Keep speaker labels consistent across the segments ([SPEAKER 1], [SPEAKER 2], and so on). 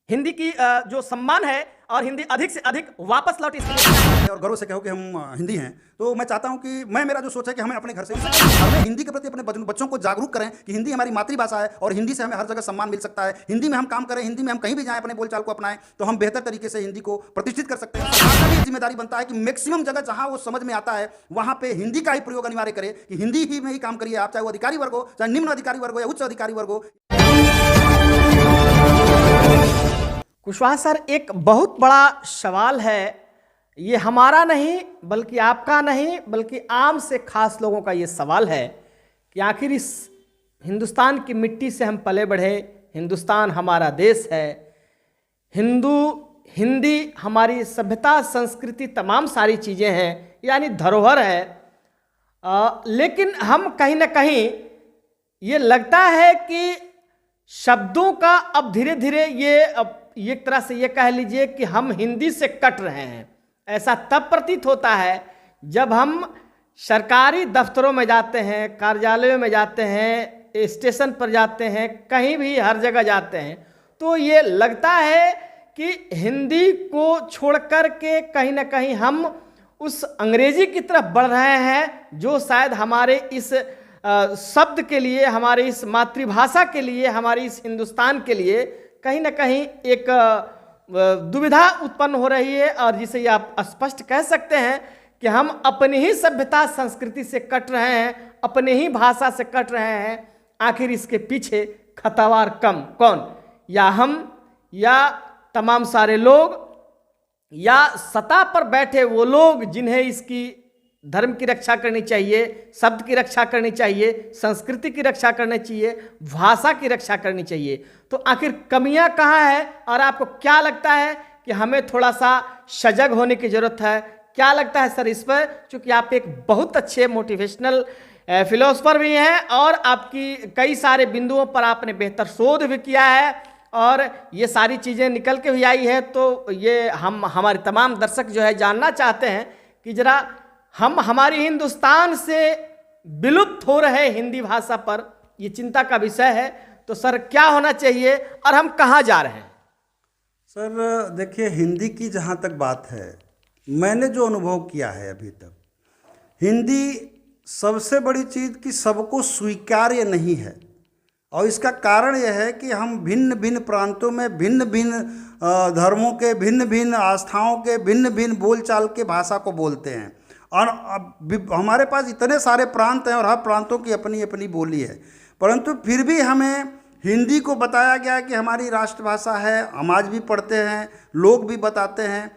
[SPEAKER 1] हिंदी की जो सम्मान है और हिंदी अधिक से अधिक वापस लौट इसके लिए
[SPEAKER 2] और गर्व से कहो कि हम हिंदी हैं, तो मैं चाहता हूं कि मेरा जो सोच है कि हमें अपने घर से हमें हिंदी के प्रति अपने बच्चों को जागरूक करें कि हिंदी हमारी मातृभाषा है और हिंदी से हमें हर जगह सम्मान मिल सकता है। हिंदी में हम काम करें, हिंदी में हम कहीं भी जाएं, अपने बोलचाल को अपनाएं, तो हम बेहतर तरीके से हिंदी को प्रतिष्ठित कर सकते हैं। सरकार का भी जिम्मेदारी बनता है कि मैक्सिमम जगह जहां वो समझ में आता है वहां पे हिंदी का ही प्रयोग अनिवार्य करे कि हिंदी ही में ही काम करिए आप, चाहे वो अधिकारी वर्ग हो, चाहे निम्न अधिकारी वर्ग हो या उच्च अधिकारी वर्ग हो।
[SPEAKER 1] कुशवाहा सर, एक बहुत बड़ा सवाल है, ये हमारा नहीं बल्कि आपका नहीं बल्कि आम से खास लोगों का ये सवाल है कि आखिर इस हिंदुस्तान की मिट्टी से हम पले बढ़े, हिंदुस्तान हमारा देश है, हिंदी हमारी सभ्यता संस्कृति तमाम सारी चीज़ें हैं, यानी धरोहर है। लेकिन हम कहीं ना कहीं ये लगता है कि शब्दों का अब धीरे धीरे ये एक तरह से ये कह लीजिए कि हम हिंदी से कट रहे हैं। ऐसा तब प्रतीत होता है जब हम सरकारी दफ्तरों में जाते हैं, कार्यालयों में जाते हैं, स्टेशन पर जाते हैं, कहीं भी हर जगह जाते हैं, तो ये लगता है कि हिंदी को छोड़कर के कहीं ना कहीं हम उस अंग्रेजी की तरफ बढ़ रहे हैं, जो शायद हमारे इस शब्द के लिए, हमारे इस मातृभाषा के लिए, हमारे इस हिंदुस्तान के लिए कहीं ना कहीं एक दुविधा उत्पन्न हो रही है, और जिसे आप स्पष्ट कह सकते हैं कि हम अपनी ही सभ्यता संस्कृति से कट रहे हैं, अपनी ही भाषा से कट रहे हैं। आखिर इसके पीछे खतावार कौन? या हम, या तमाम सारे लोग, या सत्ता पर बैठे वो लोग जिन्हें इसकी धर्म की रक्षा करनी चाहिए, शब्द की रक्षा करनी चाहिए, संस्कृति की रक्षा करनी चाहिए, भाषा की रक्षा करनी चाहिए। तो आखिर कमियां कहाँ है, और आपको क्या लगता है कि हमें थोड़ा सा सजग होने की जरूरत है? क्या लगता है सर इस पर, चूंकि आप एक बहुत अच्छे मोटिवेशनल फिलोसफर भी हैं और आपकी कई सारे बिंदुओं पर आपने बेहतर शोध भी किया है और ये सारी चीज़ें निकल के भी आई है, तो ये हमारे तमाम दर्शक जो है जानना चाहते हैं कि जरा हम हमारी हिंदुस्तान से विलुप्त हो रहे हिंदी भाषा पर ये चिंता का विषय है। तो सर क्या होना चाहिए और हम कहाँ जा रहे हैं?
[SPEAKER 2] सर देखिए, हिंदी की जहाँ तक बात है, मैंने जो अनुभव किया है अभी तक, हिंदी सबसे बड़ी चीज़ कि सबको स्वीकार्य नहीं है। और इसका कारण यह है कि हम भिन्न भिन्न प्रांतों में भिन्न भिन्न धर्मों के, भिन्न भिन्न आस्थाओं के, भिन्न भिन्न बोलचाल के भाषा को बोलते हैं। और हमारे पास इतने सारे प्रांत हैं और हर प्रांतों की अपनी अपनी बोली है, परंतु फिर भी हमें हिंदी को बताया गया कि हमारी राष्ट्रभाषा है। हम आज भी पढ़ते हैं, लोग भी बताते हैं,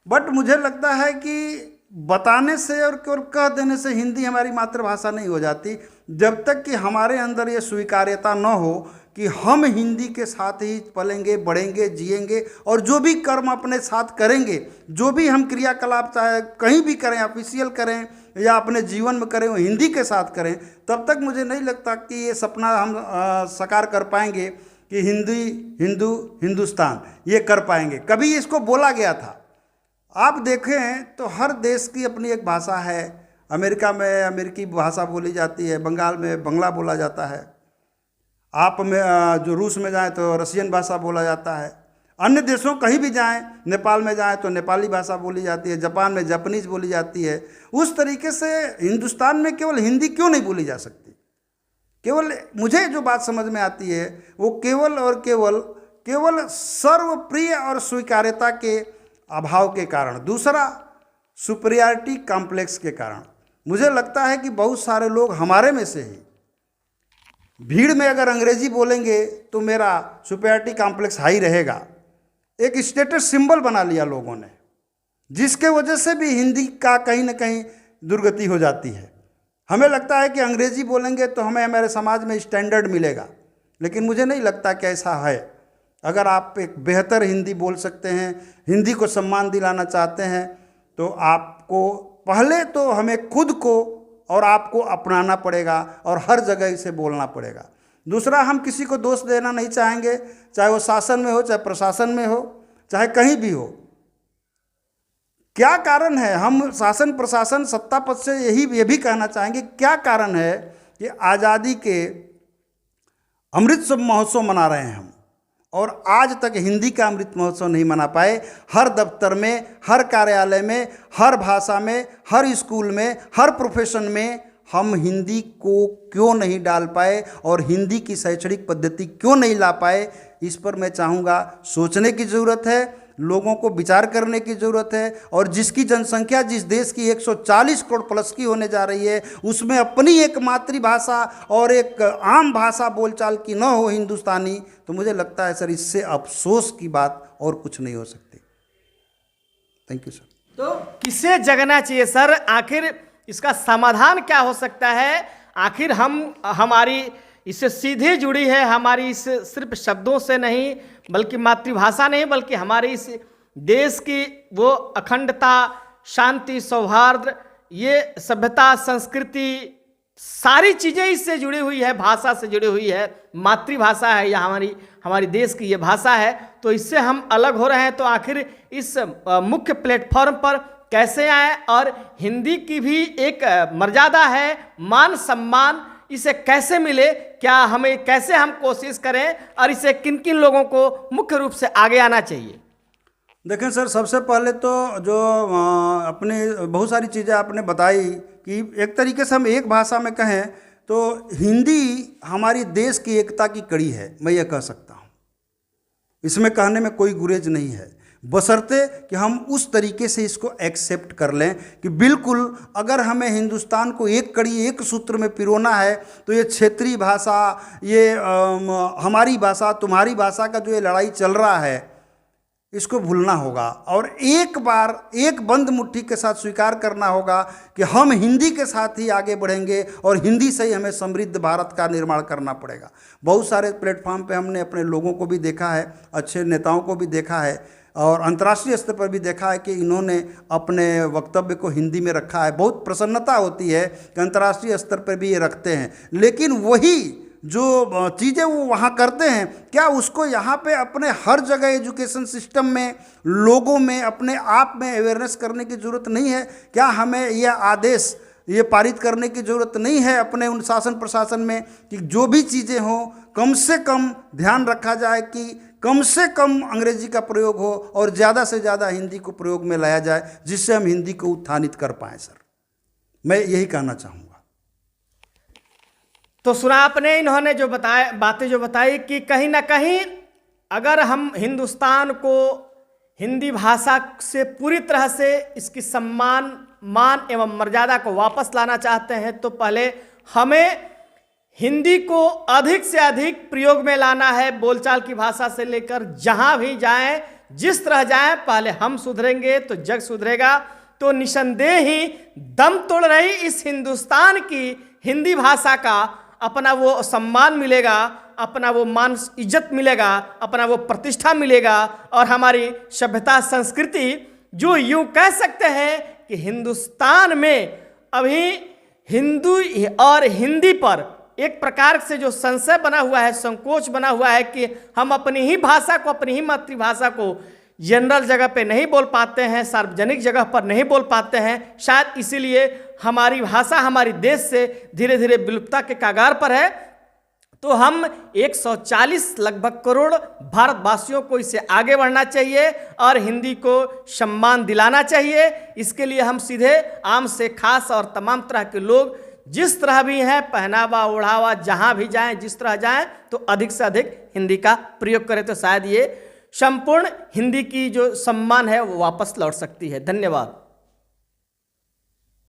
[SPEAKER 2] बट मुझे लगता है कि बताने से और कह देने से हिंदी हमारी मातृभाषा नहीं हो जाती, जब तक कि हमारे अंदर ये स्वीकार्यता न हो कि हम हिंदी के साथ ही पलेंगे, बढ़ेंगे, जिएंगे और जो भी कर्म अपने साथ करेंगे, जो भी हम क्रियाकलाप चाहे कहीं भी करें, ऑफिशियल करें या अपने जीवन में करें, वो हिंदी के साथ करें, तब तक मुझे नहीं लगता कि ये सपना हम साकार कर पाएंगे कि हिंदुस्तान ये कर पाएंगे। कभी इसको बोला गया था, आप देखें तो हर देश की अपनी एक भाषा है। अमेरिका में अमेरिकी भाषा बोली जाती है, बंगाल में बंगला बोला जाता है, आप में जो रूस में जाएं तो रशियन भाषा बोला जाता है, अन्य देशों कहीं भी जाएं, नेपाल में जाएं तो नेपाली भाषा बोली जाती है, जापान में जापानीज बोली जाती है। उस तरीके से हिंदुस्तान में केवल हिंदी क्यों नहीं बोली जा सकती? केवल मुझे जो बात समझ में आती है वो केवल और केवल सर्वप्रिय और स्वीकार्यता के अभाव के कारण, दूसरा सुपीरियरिटी कॉम्प्लेक्स के कारण। मुझे लगता है कि बहुत सारे लोग हमारे में से ही भीड़ में अगर अंग्रेजी बोलेंगे तो मेरा सुपीरियरिटी कॉम्प्लेक्स हाई रहेगा। एक स्टेटस सिंबल बना लिया लोगों ने, जिसके वजह से भी हिंदी का कहीं ना कहीं दुर्गति हो जाती है। हमें लगता है कि अंग्रेजी बोलेंगे तो हमें हमारे समाज में स्टैंडर्ड मिलेगा, लेकिन मुझे नहीं लगता कि ऐसा है। अगर आप एक बेहतर हिंदी बोल सकते हैं, हिंदी को सम्मान दिलाना चाहते हैं, तो आपको पहले तो हमें खुद को और आपको अपनाना पड़ेगा और हर जगह इसे बोलना पड़ेगा। दूसरा, हम किसी को दोष देना नहीं चाहेंगे, चाहे वो शासन में हो, चाहे प्रशासन में हो, चाहे कहीं भी हो। क्या कारण है, हम शासन प्रशासन सत्ता पद से ये भी कहना चाहेंगे, क्या कारण है कि आज़ादी के अमृत महोत्सव मना रहे हैं हम, और आज तक हिंदी का अमृत महोत्सव नहीं मना पाए। हर दफ्तर में, हर कार्यालय में, हर भाषा में, हर स्कूल में, हर प्रोफेशन में हम हिंदी को क्यों नहीं डाल पाए और हिंदी की शैक्षणिक पद्धति क्यों नहीं ला पाए, इस पर मैं चाहूँगा सोचने की ज़रूरत है, लोगों को विचार करने की ज़रूरत है। और जिसकी जनसंख्या जिस देश की 140 करोड़ प्लस की होने जा रही है, उसमें अपनी एक मातृभाषा और एक आम भाषा बोलचाल की न हो हिंदुस्तानी, तो मुझे लगता है सर इससे अफसोस की बात और कुछ नहीं हो सकती। Thank you sir.
[SPEAKER 1] तो किसे जगना चाहिए सर? आखिर इसका समाधान क्या हो सकता है? आखिर हमारी इससे सीधे जुड़ी है, हमारी इस सिर्फ शब्दों से नहीं, बल्कि मातृभाषा नहीं, बल्कि हमारे इस देश की वो अखंडता, शांति, सौहार्द, ये सभ्यता, संस्कृति, सारी चीज़ें इससे जुड़ी हुई है, भाषा से जुड़ी हुई है। मातृभाषा है या हमारी देश की ये भाषा है, तो इससे हम अलग हो रहे हैं। तो आखिर इस मुख्य प्लेटफॉर्म पर कैसे आए, और हिंदी की भी एक मर्यादा है, मान सम्मान, इसे कैसे मिले, क्या हमें कैसे हम कोशिश करें, और इसे किन किन लोगों को मुख्य रूप से आगे आना चाहिए?
[SPEAKER 2] देखें सर, सबसे पहले तो जो अपने बहुत सारी चीज़ें आपने बताई कि एक तरीके से हम एक भाषा में कहें तो हिंदी हमारी देश की एकता की कड़ी है, मैं ये कह सकता हूँ। इसमें कहने में कोई गुरेज नहीं है, बशर्ते कि हम उस तरीके से इसको एक्सेप्ट कर लें कि बिल्कुल अगर हमें हिंदुस्तान को एक कड़ी, एक सूत्र में पिरोना है, तो ये क्षेत्रीय भाषा, ये हमारी भाषा, तुम्हारी भाषा का जो ये लड़ाई चल रहा है, इसको भूलना होगा और एक बार एक बंद मुट्ठी के साथ स्वीकार करना होगा कि हम हिंदी के साथ ही आगे बढ़ेंगे और हिंदी से ही हमें समृद्ध भारत का निर्माण करना पड़ेगा। बहुत सारे प्लेटफॉर्म पे हमने अपने लोगों को भी देखा है, अच्छे नेताओं को भी देखा है और अंतर्राष्ट्रीय स्तर पर भी देखा है कि इन्होंने अपने वक्तव्य को हिंदी में रखा है। बहुत प्रसन्नता होती है कि अंतर्राष्ट्रीय स्तर पर भी ये रखते हैं, लेकिन वही जो चीज़ें वो वहाँ करते हैं, क्या उसको यहाँ पे अपने हर जगह एजुकेशन सिस्टम में, लोगों में, अपने आप में अवेयरनेस करने की ज़रूरत नहीं है? क्या हमें यह आदेश ये पारित करने की ज़रूरत नहीं है अपने उन शासन प्रशासन में कि जो भी चीज़ें हों, कम से कम ध्यान रखा जाए कि कम से कम अंग्रेजी का प्रयोग हो और ज़्यादा से ज़्यादा हिंदी को प्रयोग में लाया जाए, जिससे हम हिंदी को उत्थानित कर पाएँ। सर, मैं यही कहना चाहूँगा।
[SPEAKER 1] तो सुना आपने इन्होंने जो बातें जो बताई कि कहीं ना कहीं अगर हम हिंदुस्तान को हिंदी भाषा से पूरी तरह से इसकी मान एवं मर्यादा को वापस लाना चाहते हैं, तो पहले हमें हिंदी को अधिक से अधिक प्रयोग में लाना है। बोलचाल की भाषा से लेकर जहां भी जाएं, जिस तरह जाएं, पहले हम सुधरेंगे तो जग सुधरेगा। तो निसंदेह ही दम तोड़ रही इस हिंदुस्तान की हिंदी भाषा का अपना वो सम्मान मिलेगा, अपना वो मान इज्जत मिलेगा, अपना वो प्रतिष्ठा मिलेगा और हमारी सभ्यता संस्कृति, जो यूं कह सकते हैं कि हिंदुस्तान में अभी हिंदू और हिंदी पर एक प्रकार से जो संशय बना हुआ है, संकोच बना हुआ है कि हम अपनी ही भाषा को, अपनी ही मातृभाषा को जनरल जगह पे नहीं बोल पाते हैं, सार्वजनिक जगह पर नहीं बोल पाते हैं। शायद इसीलिए हमारी भाषा हमारी देश से धीरे धीरे विलुप्तता के कगार पर है। तो हम 140 लगभग करोड़ भारतवासियों को इससे आगे बढ़ना चाहिए और हिंदी को सम्मान दिलाना चाहिए। इसके लिए हम सीधे आम से खास और तमाम तरह के लोग जिस तरह भी हैं, पहनावा ओढ़ावा, जहां भी जाएं, जिस तरह जाएं, तो अधिक से अधिक हिंदी का प्रयोग करें, तो शायद ये संपूर्ण हिंदी की जो सम्मान है वो वापस लौट सकती है। धन्यवाद।